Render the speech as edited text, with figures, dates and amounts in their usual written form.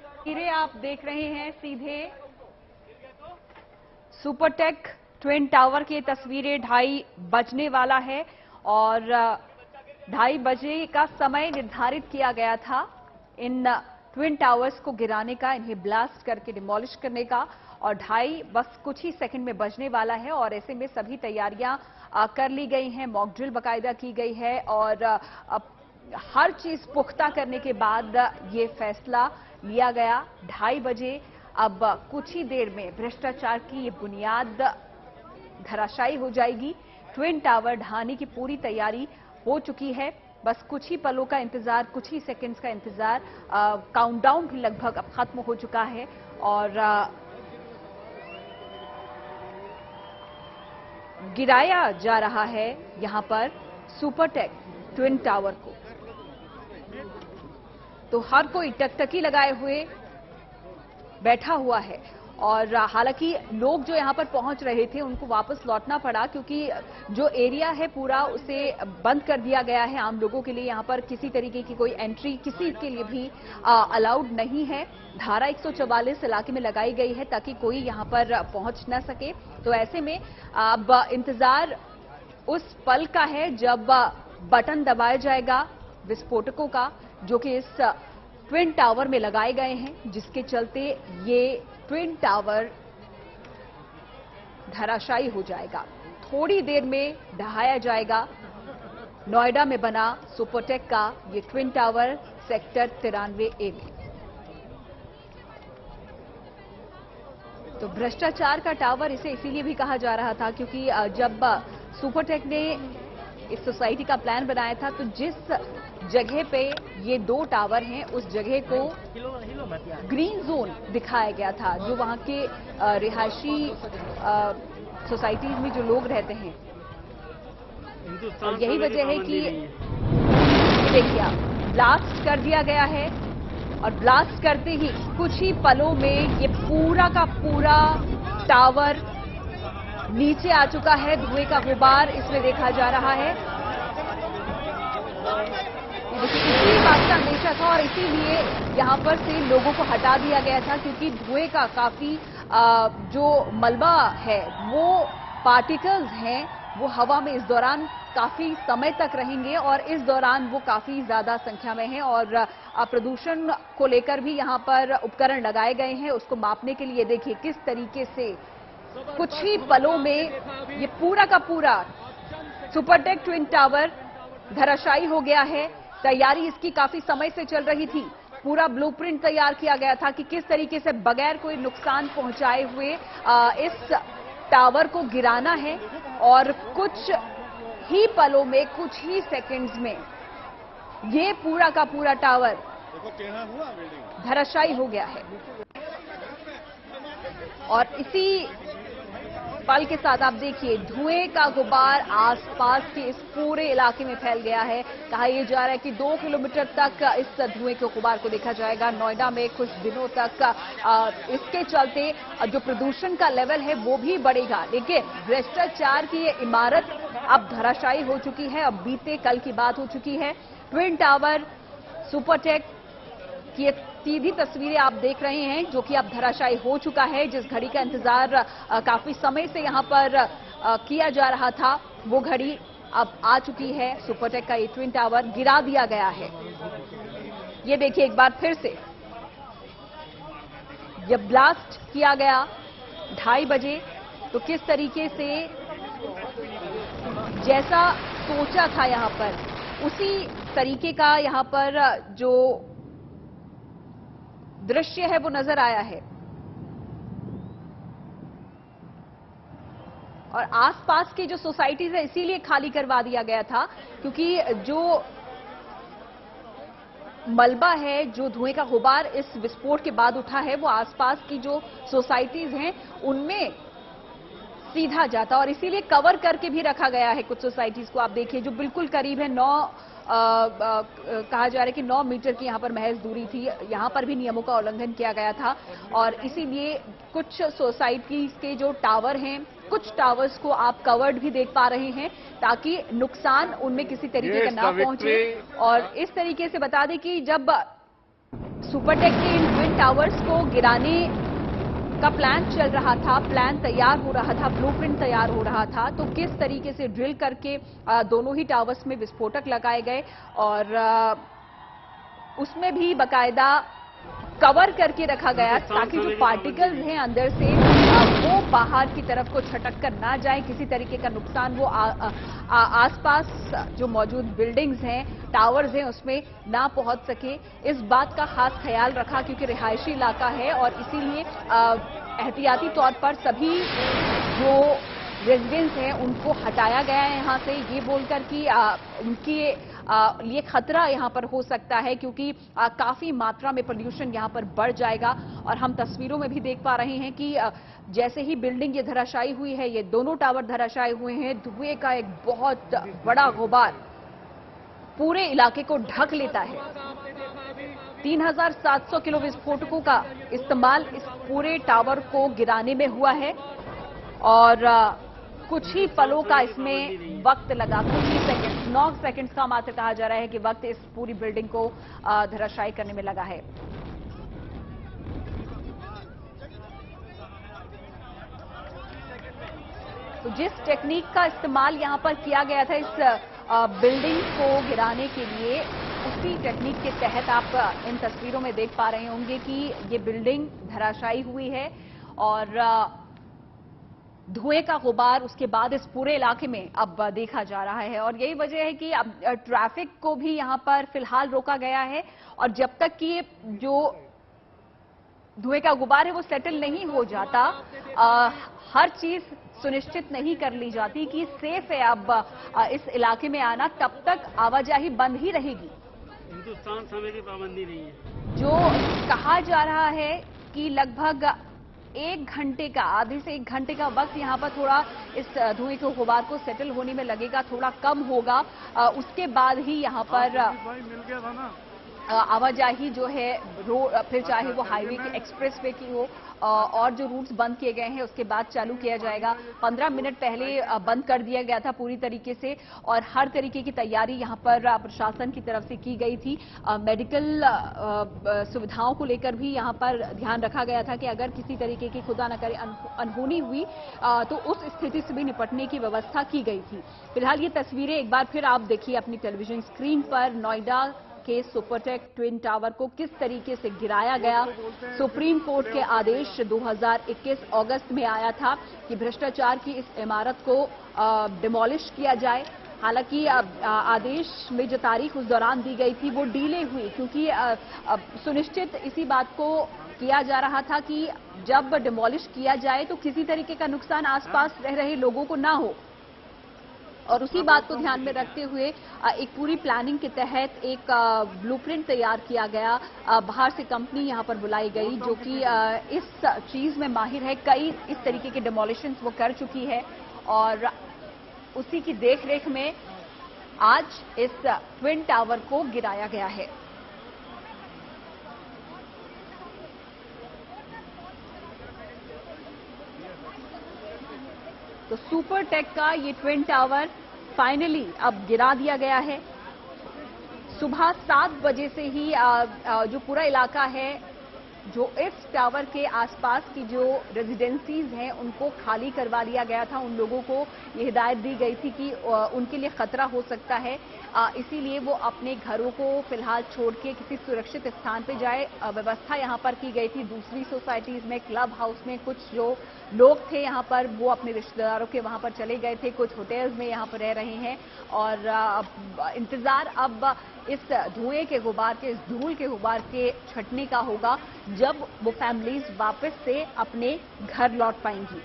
तस्वीरें आप देख रहे हैं सीधे सुपरटेक ट्विन टावर की तस्वीरें। 2:30 बजने वाला है और 2:30 बजे का समय निर्धारित किया गया था इन ट्विन टावर्स को गिराने का, इन्हें ब्लास्ट करके डिमोलिश करने का। और 2:30 बस कुछ ही सेकंड में बजने वाला है और ऐसे में सभी तैयारियां कर ली गई हैं, मॉक ड्रिल बाकायदा की गई है और हर चीज पुख्ता करने के बाद ये फैसला लिया गया। 2:30 बजे अब कुछ ही देर में भ्रष्टाचार की ये बुनियाद धराशायी हो जाएगी। ट्विन टावर ढहाने की पूरी तैयारी हो चुकी है, बस कुछ ही पलों का इंतजार, कुछ ही सेकंड्स का इंतजार। काउंटडाउन भी लगभग अब खत्म हो चुका है और गिराया जा रहा है यहां पर सुपरटेक ट्विन टावर को। तो हर कोई टकटकी लगाए हुए बैठा हुआ है और हालांकि लोग जो यहां पर पहुंच रहे थे उनको वापस लौटना पड़ा क्योंकि जो एरिया है पूरा उसे बंद कर दिया गया है। आम लोगों के लिए यहां पर किसी तरीके की कोई एंट्री किसी के लिए भी अलाउड नहीं है। धारा 144 इलाके में लगाई गई है ताकि कोई यहां पर पहुंच न सके। तो ऐसे में अब इंतजार उस पल का है जब बटन दबाया जाएगा विस्फोटकों का, जो कि इस ट्विन टावर में लगाए गए हैं, जिसके चलते ये ट्विन टावर धराशायी हो जाएगा। थोड़ी देर में ढहाया जाएगा नोएडा में बना सुपरटेक का ये ट्विन टावर सेक्टर 93A में। तो भ्रष्टाचार का टावर इसे इसीलिए भी कहा जा रहा था क्योंकि जब सुपरटेक ने इस सोसाइटी का प्लान बनाया था तो जिस जगह पे ये 2 टावर हैं उस जगह को ग्रीन जोन दिखाया गया था, जो वहां के रिहायशी सोसाइटीज में जो लोग रहते हैं। और यही वजह है कि देखिए ब्लास्ट कर दिया गया है और ब्लास्ट करते ही कुछ ही पलों में ये पूरा का पूरा टावर नीचे आ चुका है। धुएं का गुबार इसमें देखा जा रहा है। इसी बात का अंदेशा था और इसीलिए यहां पर से लोगों को हटा दिया गया था क्योंकि धुएं का काफी जो मलबा है, वो पार्टिकल्स हैं, वो हवा में इस दौरान काफी समय तक रहेंगे और इस दौरान वो काफी ज्यादा संख्या में हैं। और प्रदूषण को लेकर भी यहां पर उपकरण लगाए गए हैं उसको मापने के लिए। देखिए किस तरीके से कुछ ही पलों में ये पूरा का पूरा सुपरटेक ट्विन टावर धराशायी हो गया है। तैयारी इसकी काफी समय से चल रही थी, पूरा ब्लूप्रिंट तैयार किया गया था कि किस तरीके से बगैर कोई नुकसान पहुंचाए हुए इस टावर को गिराना है और कुछ ही पलों में, कुछ ही सेकंड्स में ये पूरा का पूरा टावर धराशायी हो गया है। और इसी पल के साथ आप देखिए धुएं का गुबार आसपास के इस पूरे इलाके में फैल गया है। कहा यह जा रहा है कि 2 किलोमीटर तक इस धुएं के गुबार को देखा जाएगा। नोएडा में कुछ दिनों तक इसके चलते जो प्रदूषण का लेवल है वो भी बढ़ेगा। लेकिन भ्रष्टाचार की ये इमारत अब धराशायी हो चुकी है। अब बीते कल की बात हो चुकी है। ट्विन टावर सुपरटेक की एक सीधी तस्वीरें आप देख रहे हैं जो कि अब धराशायी हो चुका है। जिस घड़ी का इंतजार काफी समय से यहां पर किया जा रहा था वो घड़ी अब आ चुकी है। सुपरटेक का ये ट्विन टावर गिरा दिया गया है। ये देखिए एक बार फिर से जब ब्लास्ट किया गया 2:30 बजे तो किस तरीके से जैसा सोचा था यहां पर उसी तरीके का यहां पर जो दृश्य है वो नजर आया है। और आसपास की जो सोसाइटीज है इसीलिए खाली करवा दिया गया था क्योंकि जो मलबा है, जो धुएं का गुबार इस विस्फोट के बाद उठा है वो आसपास की जो सोसाइटीज हैं उनमें सीधा जाता और इसीलिए कवर करके भी रखा गया है। कुछ सोसाइटीज को आप देखिए जो बिल्कुल करीब है, कहा जा रहा है कि 9 मीटर की यहां पर महज दूरी थी। यहां पर भी नियमों का उल्लंघन किया गया था और इसीलिए कुछ सोसाइटीज के जो टावर हैं कुछ टावर्स को आप कवर्ड भी देख पा रहे हैं ताकि नुकसान उनमें किसी तरीके का ना पहुंचे। और इस तरीके से बता दें कि जब सुपरटेक के इन ट्विन टावर्स को गिराने का प्लान चल रहा था, प्लान तैयार हो रहा था, ब्लूप्रिंट तैयार हो रहा था, तो किस तरीके से ड्रिल करके दोनों ही टावर्स में विस्फोटक लगाए गए और उसमें भी बकायदा कवर करके रखा गया ताकि जो पार्टिकल्स हैं अंदर से वो बाहर की तरफ को छटक कर ना जाए, किसी तरीके का नुकसान वो आसपास जो मौजूद बिल्डिंग्स हैं, टावर्स हैं, उसमें ना पहुंच सके। इस बात का खास ख्याल रखा क्योंकि रिहायशी इलाका है और इसीलिए एहतियाती तौर पर सभी जो रेजिडेंट्स हैं उनको हटाया गया है यहां से, ये बोलकर कि उनके लिए खतरा यहां पर हो सकता है क्योंकि काफी मात्रा में पोल्यूशन यहां पर बढ़ जाएगा। और हम तस्वीरों में भी देख पा रहे हैं कि जैसे ही बिल्डिंग ये धराशायी हुई है, ये दोनों टावर धराशायी हुए हैं, धुएं का एक बहुत बड़ा गुबार पूरे इलाके को ढक लेता है। 3700 किलो विस्फोटकों का इस्तेमाल इस पूरे टावर को गिराने में हुआ है और कुछ ही पलों का इसमें वक्त लगा, कुछ ही सेकंड्स, 9 सेकंड्स का मात्र कहा जा रहा है कि वक्त इस पूरी बिल्डिंग को धराशायी करने में लगा है। तो जिस टेक्निक का इस्तेमाल यहां पर किया गया था इस बिल्डिंग को गिराने के लिए, उसी टेक्निक के तहत आप इन तस्वीरों में देख पा रहे होंगे कि ये बिल्डिंग धराशायी हुई है और धुएं का गुबार उसके बाद इस पूरे इलाके में अब देखा जा रहा है। और यही वजह है कि अब ट्रैफिक को भी यहां पर फिलहाल रोका गया है और जब तक कि जो धुएं का गुबार है वो सेटल नहीं हो जाता, हर चीज सुनिश्चित नहीं कर ली जाती कि सेफ है अब इस इलाके में आना, तब तक आवाजाही बंद ही रहेगी। हिंदुस्तान समय की पाबंदी नहीं है। जो कहा जा रहा है कि लगभग 1 घंटे का, आधे से 1 घंटे का वक्त यहाँ पर थोड़ा इस धुएं के गुबार को सेटल होने में लगेगा, थोड़ा कम होगा, उसके बाद ही यहाँ पर मिल गया था ना, आवाजाही जो है रोड, फिर चाहे वो हाईवे की, एक्सप्रेसवे की हो, और जो रूट्स बंद किए गए हैं उसके बाद चालू किया जाएगा। 15 मिनट पहले बंद कर दिया गया था पूरी तरीके से और हर तरीके की तैयारी यहां पर प्रशासन की तरफ से की गई थी। मेडिकल सुविधाओं को लेकर भी यहां पर ध्यान रखा गया था कि अगर किसी तरीके की खुदा न करे अनहोनी हुई तो उस स्थिति से भी निपटने की व्यवस्था की गई थी। फिलहाल ये तस्वीरें एक बार फिर आप देखिए अपनी टेलीविजन स्क्रीन पर, नोएडा के सुपरटेक ट्विन टावर को किस तरीके से गिराया गया। सुप्रीम कोर्ट के आदेश 2021 अगस्त में आया था कि भ्रष्टाचार की इस इमारत को डिमोलिश किया जाए। हालांकि आदेश में जो तारीख उस दौरान दी गई थी वो डिले हुई क्योंकि सुनिश्चित इसी बात को किया जा रहा था कि जब डिमोलिश किया जाए तो किसी तरीके का नुकसान आसपास रह रहे लोगों को ना हो। और उसी बात को ध्यान में रखते हुए एक पूरी प्लानिंग के तहत एक ब्लूप्रिंट तैयार किया गया। बाहर से कंपनी यहां पर बुलाई गई जो कि इस चीज में माहिर है, कई इस तरीके के डिमोलिशंस वो कर चुकी है और उसी की देखरेख में आज इस ट्विन टावर को गिराया गया है। तो सुपरटेक का ये ट्विन टावर फाइनली अब गिरा दिया गया है। सुबह 7 बजे से ही जो पूरा इलाका है, जो इस टावर के आसपास की जो रेजिडेंसीज हैं उनको खाली करवा दिया गया था। उन लोगों को ये हिदायत दी गई थी कि उनके लिए खतरा हो सकता है, इसीलिए वो अपने घरों को फिलहाल छोड़ के किसी सुरक्षित स्थान पे जाए। व्यवस्था यहाँ पर की गई थी। दूसरी सोसाइटीज में, क्लब हाउस में कुछ जो लोग थे यहाँ पर वो अपने रिश्तेदारों के वहां पर चले गए थे, कुछ होटल्स में यहाँ पर रह रहे हैं और इंतजार अब इस धुएं के गुबार के, इस धूल के गुबार के छटने का होगा जब वो फैमिलीज वापस से अपने घर लौट पाएंगी।